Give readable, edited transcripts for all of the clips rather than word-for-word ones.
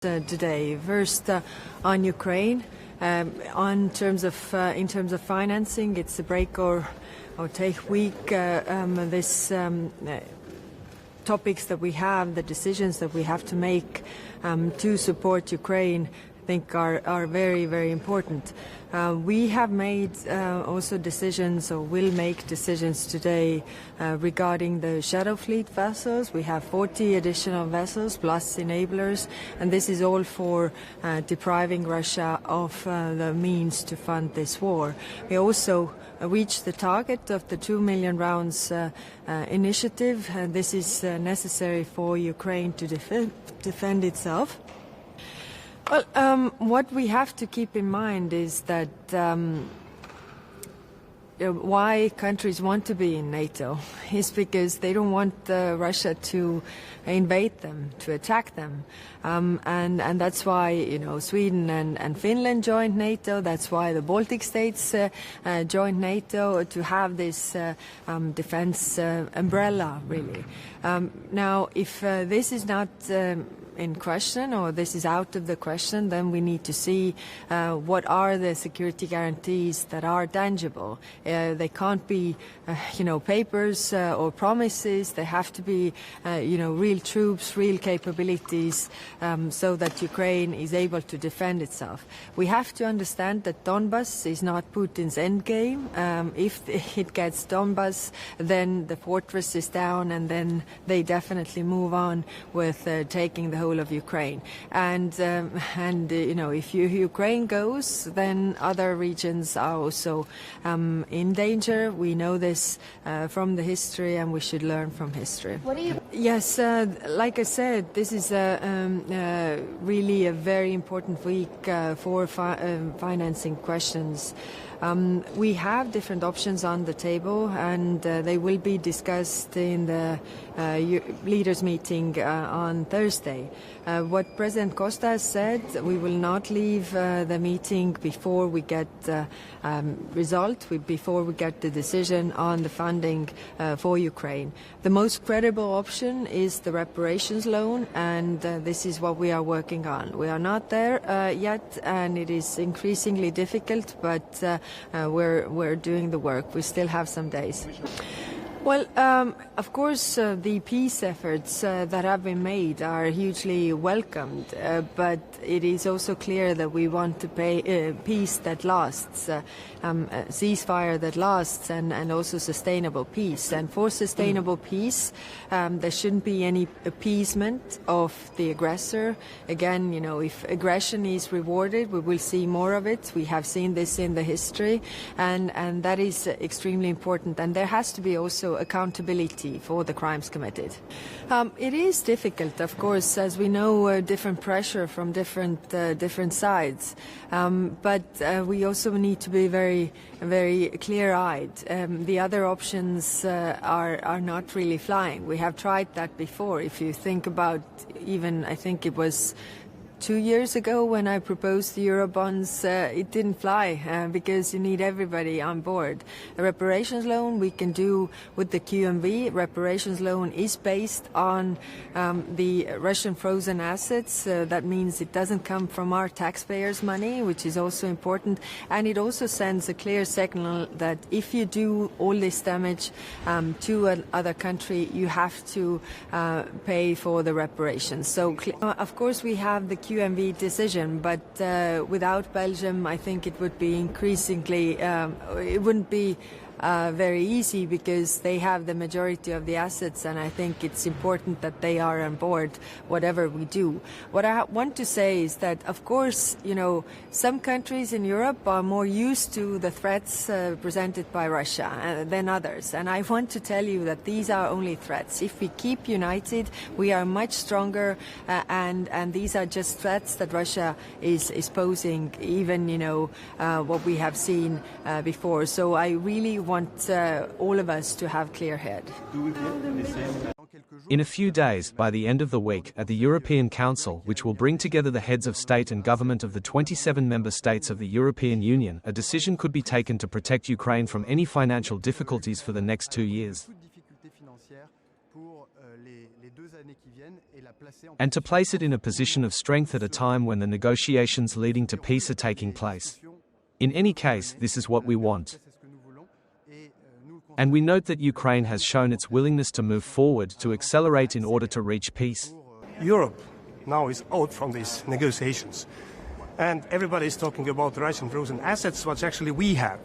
Today. First, on Ukraine, in terms of financing, it's a break or take week. Topics that we have, the decisions that we have to make to support Ukraine, I think are very, very important. We have made also decisions, or will make decisions today regarding the shadow fleet vessels. We have 40 additional vessels plus enablers, and this is all for depriving Russia of the means to fund this war. We also reached the target of the 2 million rounds initiative, and this is necessary for Ukraine to defend itself. Well, what we have to keep in mind is that why countries want to be in NATO is because they don't want Russia to invade them, to attack them. And that's why, Sweden and Finland joined NATO. That's why the Baltic states joined NATO, to have this defense umbrella, really. Now, if this is not in question, or this is out of the question, then we need to see what are the security guarantees that are tangible. They can't be, papers or promises. They have to be, real troops, real capabilities, so that Ukraine is able to defend itself. We have to understand that Donbas is not Putin's endgame. If it gets Donbas, then the fortress is down, and then they definitely move on with taking the whole of Ukraine. And if Ukraine goes, then other regions are also in danger. We know this from the history, and we should learn from history. Yes, like I said, this is really a very important week for financing questions. We have different options on the table, and they will be discussed in the leaders' meeting on Thursday. What President Costa has said, we will not leave the meeting before we get before we get the decision on the funding for Ukraine. The most credible option is the reparations loan, and this is what we are working on. We are not there yet, and it is increasingly difficult, but we're doing the work. We still have some days. Well, of course, the peace efforts that have been made are hugely welcomed, but it is also clear that we want to pay peace that lasts, ceasefire that lasts, and also sustainable peace. And for sustainable peace, there shouldn't be any appeasement of the aggressor. Again, if aggression is rewarded, we will see more of it. We have seen this in the history, and that is extremely important. And there has to be also accountability for the crimes committed. It is difficult, of course, as we know, different pressure from different sides. But we also need to be very, very clear-eyed. The other options are not really flying. We have tried that before. If you think about, even I think it was 2 years ago when I proposed the Eurobonds, it didn't fly because you need everybody on board. A reparations loan we can do with the QMV. Reparations loan is based on the Russian frozen assets. That means it doesn't come from our taxpayers' money, which is also important. And it also sends a clear signal that if you do all this damage to another country, you have to pay for the reparations. So, of course, we have the QMV decision, but without Belgium, I think it would be increasingly, it wouldn't be very easy because they have the majority of the assets, and I think it's important that they are on board whatever we do. What I want to say is that, of course, some countries in Europe are more used to the threats presented by Russia than others, and I want to tell you that these are only threats. If we keep united, we are much stronger, and these are just threats that Russia is posing, even what we have seen before. So I really want all of us to have clear head. In a few days, by the end of the week, at the European Council, which will bring together the heads of state and government of the 27 member states of the European Union, a decision could be taken to protect Ukraine from any financial difficulties for the next 2 years. and to place it in a position of strength at a time when the negotiations leading to peace are taking place. In any case, this is what we want. And we note that Ukraine has shown its willingness to move forward to accelerate in order to reach peace. Europe now is out from these negotiations. And everybody is talking about Russian frozen assets, which actually we have.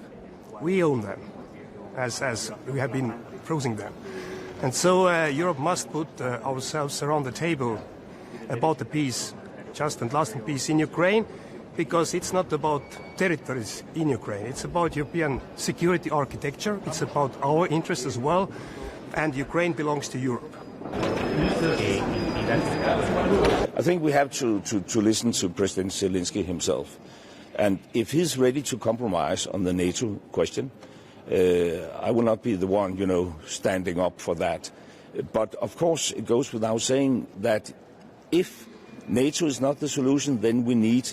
We own them, as we have been freezing them. And so Europe must put ourselves around the table about the peace, just and lasting peace in Ukraine, because it's not about territories in Ukraine. It's about European security architecture. It's about our interests as well. And Ukraine belongs to Europe. I think we have to listen to President Zelensky himself. And if he's ready to compromise on the NATO question, I will not be the one, standing up for that. But of course, it goes without saying that if NATO is not the solution, then we need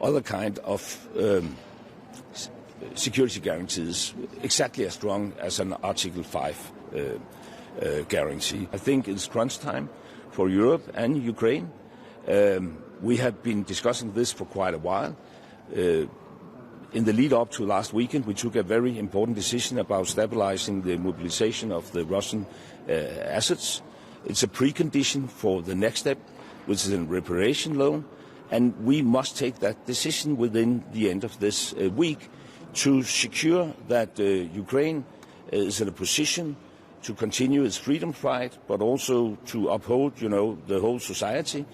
other kind of security guarantees, exactly as strong as an Article 5 guarantee. I think it's crunch time for Europe and Ukraine. We have been discussing this for quite a while. In the lead up to last weekend, we took a very important decision about stabilizing the mobilization of the Russian assets. It's a precondition for the next step, which is a reparation loan, and we must take that decision within the end of this week to secure that Ukraine is in a position to continue its freedom fight, but also to uphold, the whole society,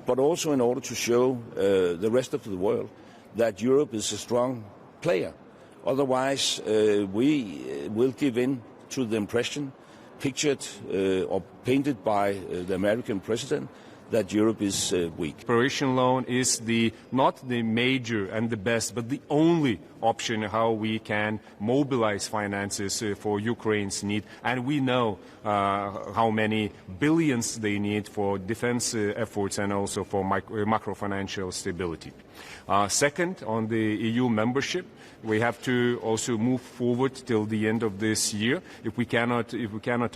but also in order to show the rest of the world that Europe is a strong player. Otherwise, we will give in to the impression pictured or painted by the American president that Europe is weak. Reparation loan is not the major and the best, but the only option how we can mobilize finances for Ukraine's need. And we know how many billions they need for defense efforts and also for macro-financial stability. Second, on the EU membership, we have to also move forward till the end of this year. If we cannot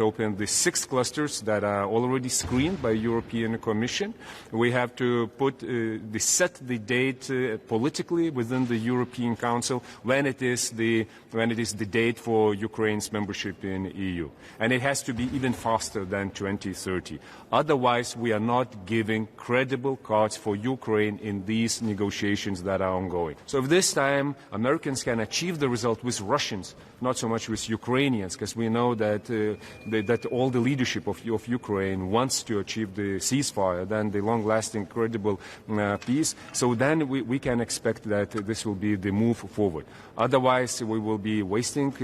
open the 6 clusters that are already screened by European Commission, we have to set the date politically within the European Council when it is the date for Ukraine's membership in EU, and it has to be even faster than 2030. Otherwise, we are not giving credible cards for Ukraine in these negotiations that are ongoing. So if this time Americans can achieve the result with Russians, not so much with Ukrainians, because we know that that all the leadership of Ukraine wants to achieve the ceasefire, then the long-lasting, credible peace. So then we can expect that this will be the move forward. Otherwise, we will be wasting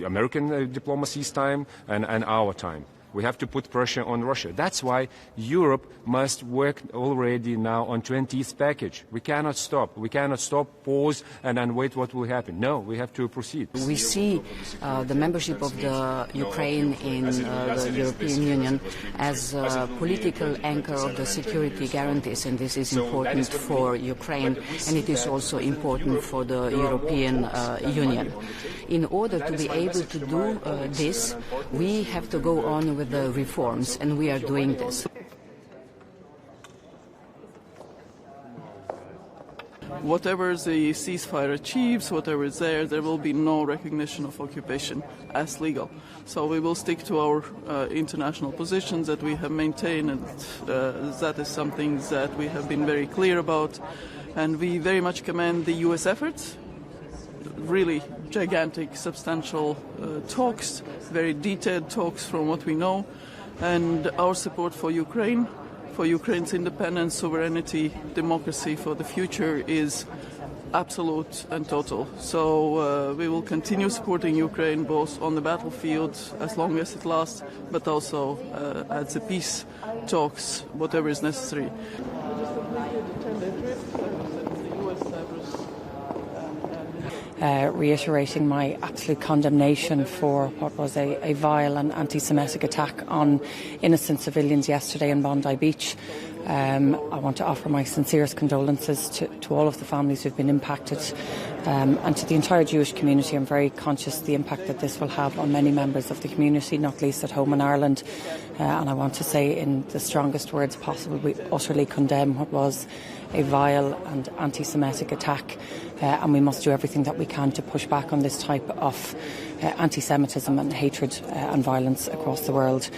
American diplomacy's time and our time. We have to put pressure on Russia. That's why Europe must work already now on 20th package. We cannot stop. We cannot stop, pause, and then wait what will happen. No, we have to proceed. We see the membership of the Ukraine in the European Union as a political anchor of the security guarantees, and this is important for Ukraine, and it is also important for the European Union. In order to be able to do this, we have to go on with the reforms, and we are doing this. Whatever the ceasefire achieves, whatever is there will be no recognition of occupation as legal. So we will stick to our international positions that we have maintained, and that is something that we have been very clear about. And we very much commend the U.S. efforts. Really gigantic, substantial talks, very detailed talks from what we know, and our support for Ukraine, for Ukraine's independence, sovereignty, democracy for the future is absolute and total. So we will continue supporting Ukraine both on the battlefield as long as it lasts, but also at the peace talks, whatever is necessary. Reiterating my absolute condemnation for what was a vile and anti-Semitic attack on innocent civilians yesterday in Bondi Beach. I want to offer my sincerest condolences to all of the families who've been impacted, and to the entire Jewish community. I'm very conscious of the impact that this will have on many members of the community, not least at home in Ireland. And I want to say in the strongest words possible, we utterly condemn what was a vile and anti-Semitic attack, and we must do everything that we can to push back on this type of anti-Semitism and hatred and violence across the world.